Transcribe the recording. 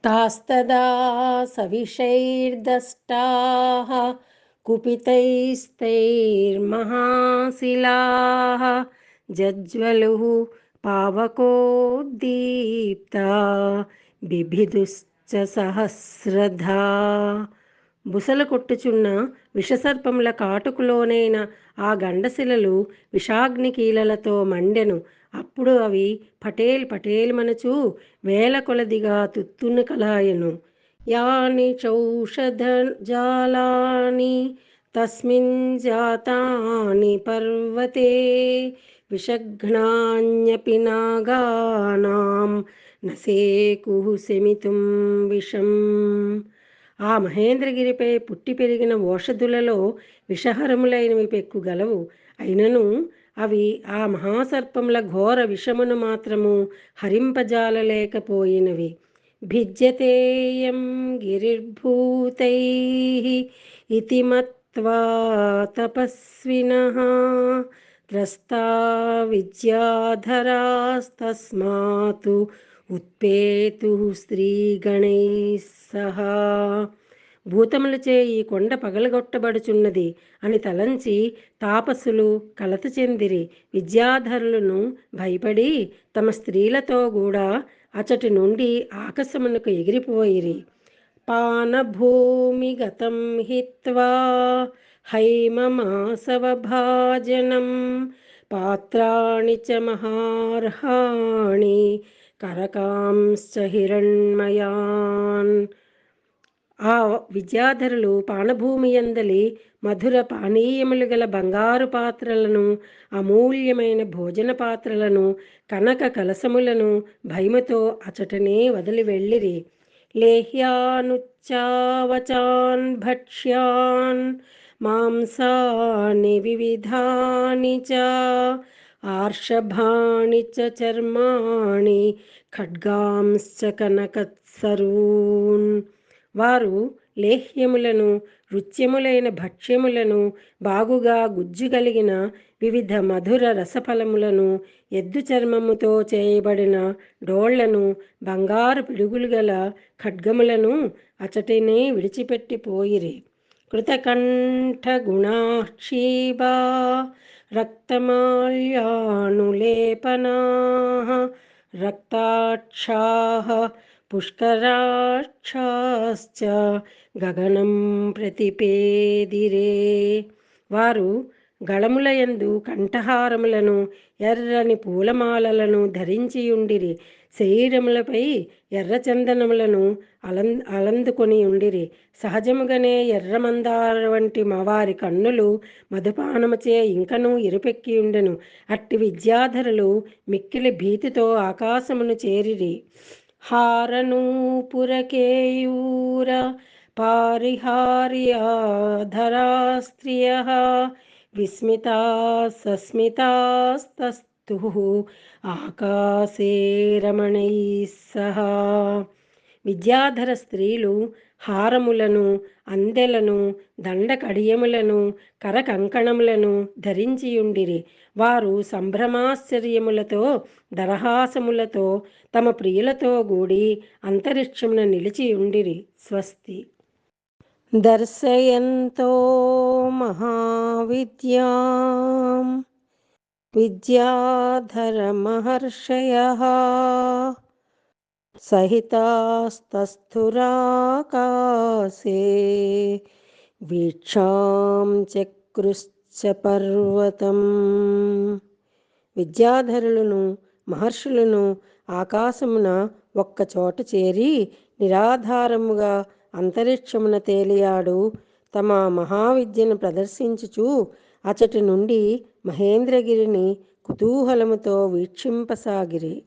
तास्तदा सविशैर्दष्टाः कुपितैस्तैर्महाशिलाः जज्ज्वलुः पावकोद्दीप्ता बिभिदुश्च सहस्रधा బుసలు కొట్టుచున్న విషసర్పముల కాటుకులోనైన ఆ గండశిలలు విషాగ్ని కీలలతో మండెను. అప్పుడు అవి పటేల్ పటేల్ మనచు వేల కొలదిగా తుత్తును కలాయను. యాని చౌషధ జాలాని తస్మిన్ జాతాని పర్వతే విషఘ్నాన్యపి నాగానాం నసేకుః శమితుం విషం. ఆ మహేంద్రగిరిపై పుట్టి పెరిగిన ఓషధులలో విషహరములైనవి పెక్కుగలవు. అయినను అవి ఆ మహాసర్పముల ఘోర విషమును మాత్రము హరింపజాలలేకపోయినవి. భిద్యతేయం గిరిర్భూతైః ఇతి మత్వా తపస్వినః త్రస్తా విద్యాధరాస్తస్మాత్ ఉత్పేతుః స్త్రీగణైః సహా. భూతములచే ఈ కొండ పగలగొట్టబడుచున్నది అని తలంచి తాపసులు కలత చెందిరి. విద్యాధరులను భయపడి తమ స్త్రీలతో కూడా అచటి నుండి ఆకాశమునకు ఎగిరిపోయిరి. పానభూమిగతం హిత్వా హైమమాసవభాజనం పాత్రాణి చ మహార్హాణి కరకాంశ్చ హిరణ్మయాన్. ఆ విద్యాధరులు పానభూమి యందలి మధుర పానీయములు గల బంగారు పాత్రలను, అమూల్యమైన భోజన పాత్రలను, కనక కలసములను భయముతో అచటనే వదిలి వెళ్ళిరి. లేహ్యానుచ్చావచాన్ భక్ష్యాన్ మాంసాని వివిధాని చ ఆర్షభాణి చ చర్మాణి ఖడ్గాంశ్చ కనకత్సరూన్. వారు లేహ్యములను, రుచ్యములైన భక్ష్యములను, బాగుగా గుజ్జు కలిగిన వివిధ మధుర రసఫలములను, ఎద్దు చర్మముతో చేయబడిన డోళ్లను, బంగారు పిడుగులు గల ఖడ్గములను అచటినే విడిచిపెట్టిపోయిరి. కృతకంఠగుణాక్షీభా రక్తమాల్యానులేపనాః రక్తాక్షాః పుష్కరాక్షాశ్చ గగనం ప్రతిపేదిరే. వారు గళములయందు కంఠహారములను, ఎర్రని పూలమాలలను ధరించియుండిరి. శరీరములపై ఎర్రచందనములను అలందుకొని ఉండిరి. సహజముగానే ఎర్రమందార వంటి వారి కన్నులు మధుపానముచే ఇంకనూ ఎరుపెక్కియుండెను. అట్టి విద్యాధరులు మిక్కిలి భీతితో ఆకాశమును చేరిరి. హారనూపురకేయూర పారిహార్యాధరా స్త్రియః విస్మితా సస్మితాస్తస్తుః ఆకాశే రమణైః సహా. విద్యాధర స్త్రీలు హారములను, అందెలను, దండకడియములను, కరకంకణములను ధరించియుండిరి. వారు సంభ్రమాశ్చర్యములతో, దరహాసములతో తమ ప్రియులతో గూడి అంతరిక్షమున నిలిచియుండిరి. స్వస్తి. దర్శయంతో మహావిద్యాం విద్యాధరమహర్షయః సహితాస్తస్థురాకాశే వీక్షాం చక్రుశ్చ పర్వతం. విద్యాధరులను, మహర్షులను ఆకాశమున ఒక్కచోట చేరి నిరాధారముగా అంతరిక్షమున తేలియాడు తమ మహావిద్యను ప్రదర్శించుచు అచటి నుండి మహేంద్రగిరిని కుతూహలముతో వీక్షింపసాగిరి.